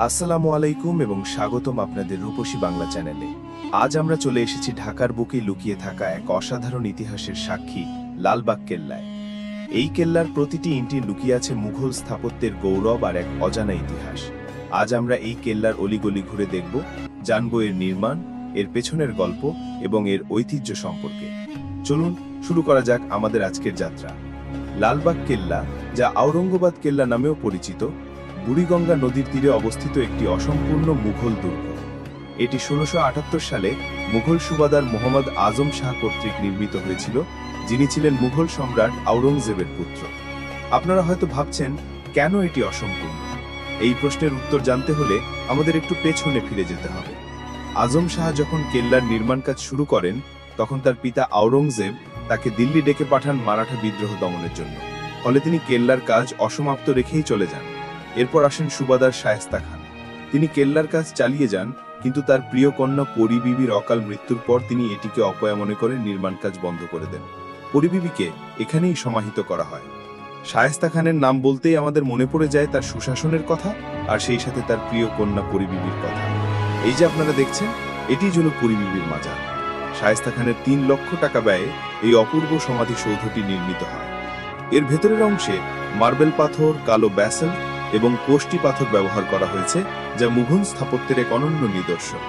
আসসালামু আলাইকুম এবং স্বাগতম আপনাদের রূপসী বাংলা চ্যানেলে। আজ আমরা চলে এসেছি ঢাকার বুকে লুকিয়ে থাকা এক অসাধারণ ইতিহাসের সাক্ষী লালবাগ কেল্লায়। এই কেল্লার প্রতিটি ইঞ্চি লুকিয়ে আছে মুঘল স্থাপত্যের গৌরব আর এক অজানা ইতিহাস। আজ আমরা এই কেল্লার অলিগলি ঘুরে দেখব, জানব এর নির্মাণ, এর পেছনের গল্প এবং এর ঐতিহ্য সম্পর্কে। চলুন শুরু করা যাক আমাদের আজকের যাত্রা। লালবাগ কেল্লা, যা আওরঙ্গাবাদ কেল্লা নামেও পরিচিত, বুড়িগঙ্গা নদীর তীরে অবস্থিত একটি অসম্পূর্ণ মুঘল দুর্গ। এটি ১৬৭৮ সালে মুঘল সুবাদার মোহাম্মদ আজম শাহ কর্তৃক নির্মিত হয়েছিল, যিনি ছিলেন মুঘল সম্রাট আওরঙ্গজেবের পুত্র। আপনারা হয়তো ভাবছেন, কেন এটি অসম্পূর্ণ? এই প্রশ্নের উত্তর জানতে হলে আমাদের একটু পেছনে ফিরে যেতে হবে। আজম শাহ যখন কেল্লার নির্মাণ কাজ শুরু করেন, তখন তার পিতা আওরঙ্গজেব তাকে দিল্লি ডেকে পাঠান মারাঠা বিদ্রোহ দমনের জন্য। ফলে তিনি কেল্লার কাজ অসমাপ্ত রেখেই চলে যান। এরপর আসেন সুবাদার শায়েস্তা খান। তিনি কেল্লার কাজ চালিয়ে যান, কিন্তু তার প্রিয় কন্যা পরি বিবির অকাল মৃত্যুর পর তিনি এটিকে অপয়া মনে করে নির্মাণ কাজ বন্ধ করে দেন। পরি বিবিকে এখানেই সমাহিত করা হয়। শায়েস্তা খানের নাম বলতেই আমাদের মনে পড়ে যায় তার সুশাসনের কথা, আর সেই সাথে তার প্রিয় কন্যা পরি বিবির কথা। এই যে আপনারা দেখছেন, এটিই হল পরি বিবির মাজার। শায়েস্তা খানের ৩ লক্ষ টাকা ব্যয়ে এই অপূর্ব সমাধিসৌধটি নির্মিত হয়। এর ভেতরের অংশে মার্বেল পাথর, কালো ব্যাসল্ট এবং কোষ্টি পাথর ব্যবহার করা হয়েছে, যা মুঘল স্থাপত্যের এক অনন্য নিদর্শন।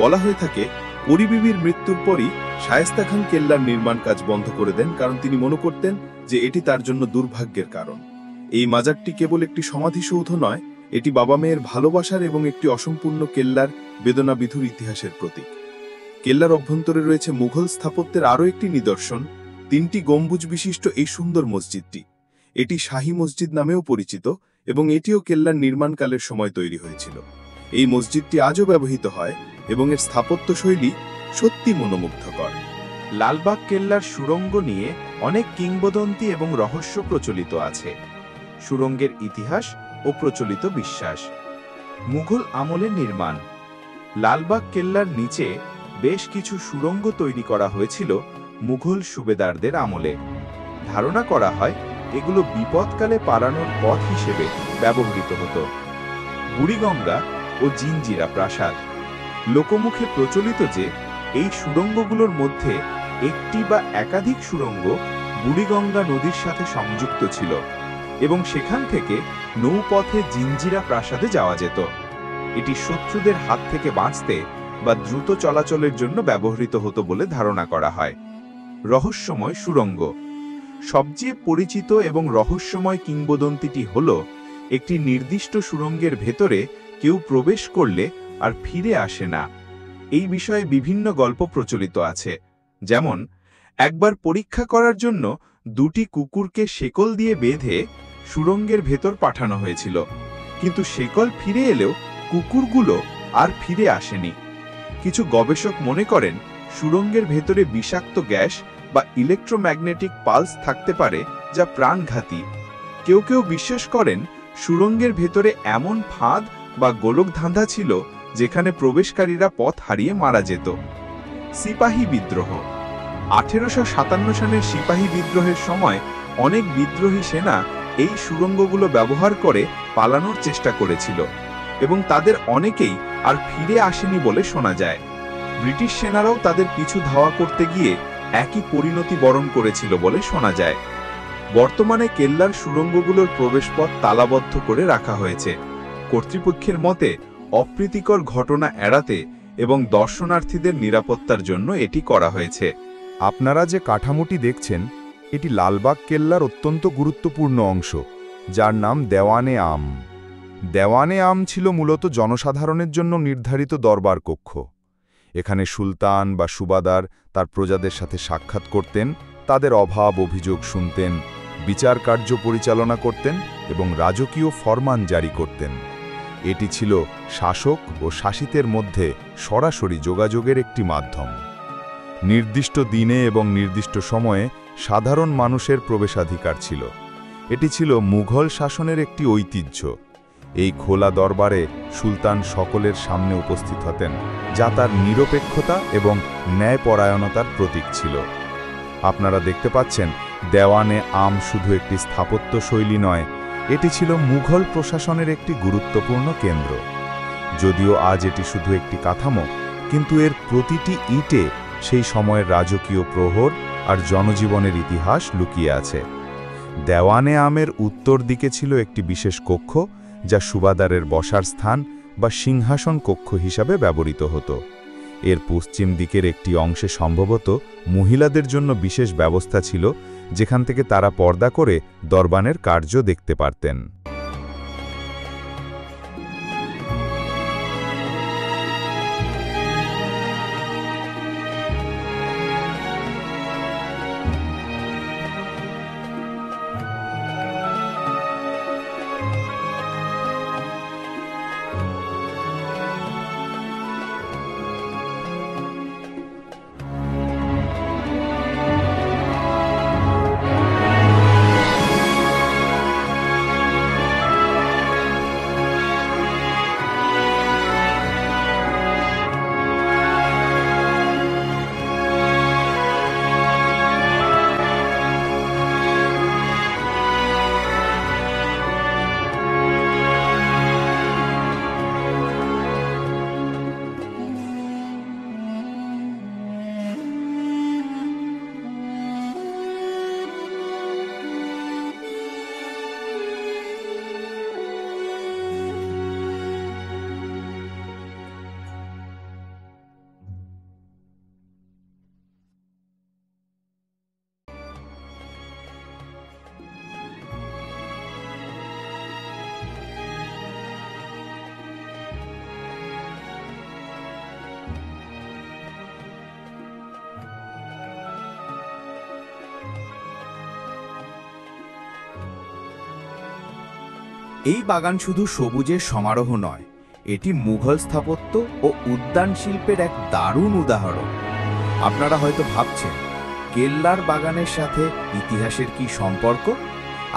বলা হয়ে থাকে, পরি বিবির মৃত্যুর পরই শায়েস্তা খান কেল্লার নির্মাণ কাজ বন্ধ করে দেন, কারণ তিনি মনে করতেন যে এটি তার জন্য দুর্ভাগ্যের কারণ। এই মাজারটি কেবল একটি সমাধিসৌধ নয়, এটি বাবা মেয়ের ভালোবাসার এবং একটি অসম্পূর্ণ কেল্লার বেদনাবিধুর ইতিহাসের প্রতীক। কেল্লার অভ্যন্তরে রয়েছে মুঘল স্থাপত্যের আরও একটি নিদর্শন, 3টি গম্বুজ বিশিষ্ট এই সুন্দর মসজিদটি। এটি শাহী মসজিদ নামেও পরিচিত এবং এটিও কেল্লার নির্মাণকালের সময় তৈরি হয়েছিল। এই মসজিদটি আজও ব্যবহৃত হয় এবং এর স্থাপত্যশৈলী সত্যি মনোমুগ্ধকর। লালবাগ কেল্লার সুড়ঙ্গ নিয়ে অনেক কিংবদন্তি এবং রহস্য প্রচলিত আছে। সুড়ঙ্গের ইতিহাস ও প্রচলিত বিশ্বাস। মুঘল আমলের নির্মাণ। লালবাগ কেল্লার নিচে বেশ কিছু সুড়ঙ্গ তৈরি করা হয়েছিল মুঘল সুবেদারদের আমলে। ধারণা করা হয় এগুলো বিপদকালে পালানোর পথ হিসেবে ব্যবহৃত হতো। বুড়িগঙ্গা ও জিঞ্জিরা প্রাসাদ। লোকমুখে প্রচলিত যে এই সুড়ঙ্গগুলোর মধ্যে একটি বা একাধিক সুড়ঙ্গ বুড়িগঙ্গা নদীর সাথে সংযুক্ত ছিল এবং সেখান থেকে নৌপথে জিঞ্জিরা প্রাসাদে যাওয়া যেত। এটি শত্রুদের হাত থেকে বাঁচতে বা দ্রুত চলাচলের জন্য ব্যবহৃত হতো বলে ধারণা করা হয়। রহস্যময় সুড়ঙ্গ। সবচেয়ে পরিচিত এবং রহস্যময় কিংবদন্তিটি হল, একটি নির্দিষ্ট সুড়ঙ্গের ভেতরে কেউ প্রবেশ করলে আর ফিরে আসে না। এই বিষয়ে বিভিন্ন গল্প প্রচলিত আছে। যেমন, একবার পরীক্ষা করার জন্য 2টি কুকুরকে শেকল দিয়ে বেঁধে সুড়ঙ্গের ভেতর পাঠানো হয়েছিল, কিন্তু শেকল ফিরে এলেও কুকুরগুলো আর ফিরে আসেনি। কিছু গবেষক মনে করেন সুড়ঙ্গের ভেতরে বিষাক্ত গ্যাস বা ইলেকট্রোম্যাগনেটিক পালস থাকতে পারে, যা প্রাণঘাতী। কেউ কেউ বিশ্বাস করেন সুড়ঙ্গের ভেতরে এমন ফাঁদ বা গোলকধাঁধা ছিল যেখানে প্রবেশকারীরা পথ হারিয়ে মারা যেত। সিপাহী বিদ্রোহ। 1857 সালের সিপাহী বিদ্রোহের সময় অনেক বিদ্রোহী সেনা এই সুড়ঙ্গগুলো ব্যবহার করে পালানোর চেষ্টা করেছিল এবং তাদের অনেকেই আর ফিরে আসেনি বলে শোনা যায়। ব্রিটিশ সেনারাও তাদের পিছু ধাওয়া করতে গিয়ে একই পরিণতি বরণ করেছিল বলে শোনা যায়। বর্তমানে কেল্লার সুড়ঙ্গগুলোর প্রবেশপথ তালাবদ্ধ করে রাখা হয়েছে। কর্তৃপক্ষের মতে অপ্রীতিকর ঘটনা এড়াতে এবং দর্শনার্থীদের নিরাপত্তার জন্য এটি করা হয়েছে। আপনারা যে কাঠামোটি দেখছেন, এটি লালবাগ কেল্লার অত্যন্ত গুরুত্বপূর্ণ অংশ, যার নাম দেওয়ানে আম। দেওয়ানে আম ছিল মূলত জনসাধারণের জন্য নির্ধারিত দরবার কক্ষ। এখানে সুলতান বা সুবাদার তার প্রজাদের সাথে সাক্ষাৎ করতেন, তাদের অভাব অভিযোগ শুনতেন, বিচার কার্য পরিচালনা করতেন এবং রাজকীয় ফরমান জারি করতেন। এটি ছিল শাসক ও শাসিতের মধ্যে সরাসরি যোগাযোগের একটি মাধ্যম। নির্দিষ্ট দিনে এবং নির্দিষ্ট সময়ে সাধারণ মানুষের প্রবেশাধিকার ছিল। এটি ছিল মুঘল শাসনের একটি ঐতিহ্য। এই খোলা দরবারে সুলতান সকলের সামনে উপস্থিত হতেন, যা তার নিরপেক্ষতা এবং ন্যায়পরায়ণতার প্রতীক ছিল। আপনারা দেখতে পাচ্ছেন, দেওয়ানে আম শুধু একটি স্থাপত্য শৈলী নয়, এটি ছিল মুঘল প্রশাসনের একটি গুরুত্বপূর্ণ কেন্দ্র। যদিও আজ এটি শুধু একটি কাঠামো, কিন্তু এর প্রতিটি ইটে সেই সময়ের রাজকীয় প্রহর আর জনজীবনের ইতিহাস লুকিয়ে আছে। দেওয়ানে আমের উত্তর দিকে ছিল একটি বিশেষ কক্ষ, যা সুবাদারের বসার স্থান বা সিংহাসন কক্ষ হিসাবে ব্যবহৃত হতো। এর পশ্চিম দিকের একটি অংশে সম্ভবত মহিলাদের জন্য বিশেষ ব্যবস্থা ছিল, যেখান থেকে তারা পর্দা করে দরবানের কার্য দেখতে পারতেন। এই বাগান শুধু সবুজের সমারোহ নয়, এটি মুঘল স্থাপত্য ও উদ্যান শিল্পের এক দারুণ উদাহরণ। আপনারা হয়তো ভাবছেন, কেল্লার বাগানের সাথে ইতিহাসের কি সম্পর্ক?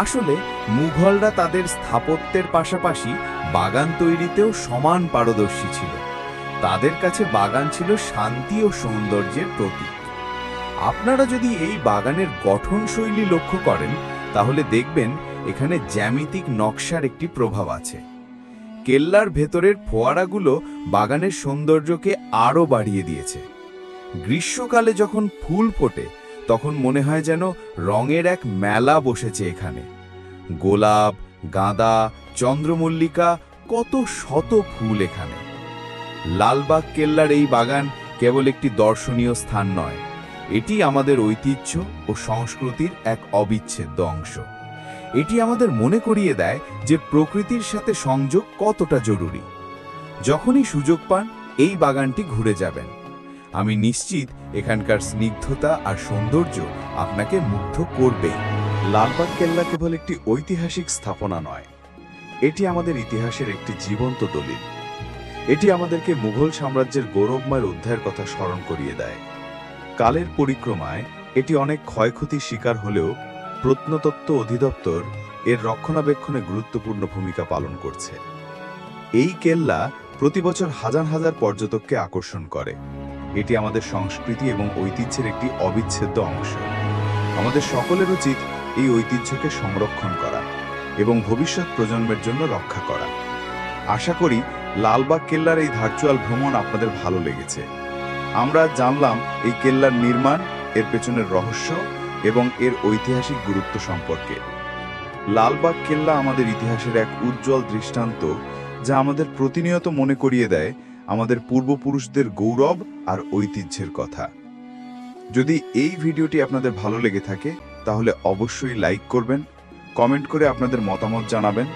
আসলে মুঘলরা তাদের স্থাপত্যের পাশাপাশি বাগান তৈরিতেও সমান পারদর্শী ছিল। তাদের কাছে বাগান ছিল শান্তি ও সৌন্দর্যের প্রতীক। আপনারা যদি এই বাগানের গঠনশৈলী লক্ষ্য করেন, তাহলে দেখবেন এখানে জ্যামিতিক নকশার একটি প্রভাব আছে। কেল্লার ভেতরের ফোয়ারাগুলো বাগানের সৌন্দর্যকে আরও বাড়িয়ে দিয়েছে। গ্রীষ্মকালে যখন ফুল ফোটে, তখন মনে হয় যেন রঙের এক মেলা বসেছে এখানে। গোলাপ, গাঁদা, চন্দ্রমল্লিকা, কত শত ফুল এখানে। লালবাগ কেল্লার এই বাগান কেবল একটি দর্শনীয় স্থান নয়, এটি আমাদের ঐতিহ্য ও সংস্কৃতির এক অবিচ্ছেদ্য অংশ। এটি আমাদের মনে করিয়ে দেয় যে প্রকৃতির সাথে সংযোগ কতটা জরুরি। যখনই সুযোগ পান, এই বাগানটি ঘুরে যাবেন। আমি নিশ্চিত এখানকার স্নিগ্ধতা আর সৌন্দর্য আপনাকে মুগ্ধ করবেই। লালবাগ কেল্লা কেবল একটি ঐতিহাসিক স্থাপনা নয়, এটি আমাদের ইতিহাসের একটি জীবন্ত দলিল। এটি আমাদেরকে মুঘল সাম্রাজ্যের গৌরবময় অধ্যায়ের কথা স্মরণ করিয়ে দেয়। কালের পরিক্রমায় এটি অনেক ক্ষয়ক্ষতির শিকার হলেও প্রত্নতত্ত্ব অধিদপ্তর এর রক্ষণাবেক্ষণে গুরুত্বপূর্ণ ভূমিকা পালন করছে। এই কেল্লা প্রতি বছর হাজার হাজার পর্যটককে আকর্ষণ করে। এটি আমাদের সংস্কৃতি এবং ঐতিহ্যের একটি অবিচ্ছেদ্য অংশ। আমাদের সকলের উচিত এই ঐতিহ্যকে সংরক্ষণ করা এবং ভবিষ্যৎ প্রজন্মের জন্য রক্ষা করা। আশা করি লালবাগ কেল্লার এই ভার্চুয়াল ভ্রমণ আপনাদের ভালো লেগেছে। আমরা জানলাম এই কেল্লার নির্মাণ, এর পেছনের রহস্য এবং এর ঐতিহাসিক গুরুত্ব সম্পর্কে। লালবাগ কেল্লা আমাদের ইতিহাসের এক উজ্জ্বল দৃষ্টান্ত, যা আমাদের প্রতিনিয়ত মনে করিয়ে দেয় আমাদের পূর্বপুরুষদের গৌরব আর ঐতিহ্যের কথা। যদি এই ভিডিওটি আপনাদের ভালো লেগে থাকে, তাহলে অবশ্যই লাইক করবেন, কমেন্ট করে আপনাদের মতামত জানাবেন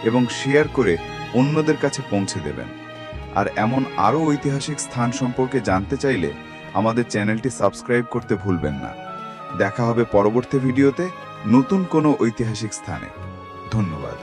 এবং শেয়ার করে অন্যদের কাছে পৌঁছে দেবেন। আর এমন আরও ঐতিহাসিক স্থান সম্পর্কে জানতে চাইলে আমাদের চ্যানেলটি সাবস্ক্রাইব করতে ভুলবেন না। দেখা হবে পরবর্তী ভিডিওতে নতুন কোনো ঐতিহাসিক স্থানে। ধন্যবাদ।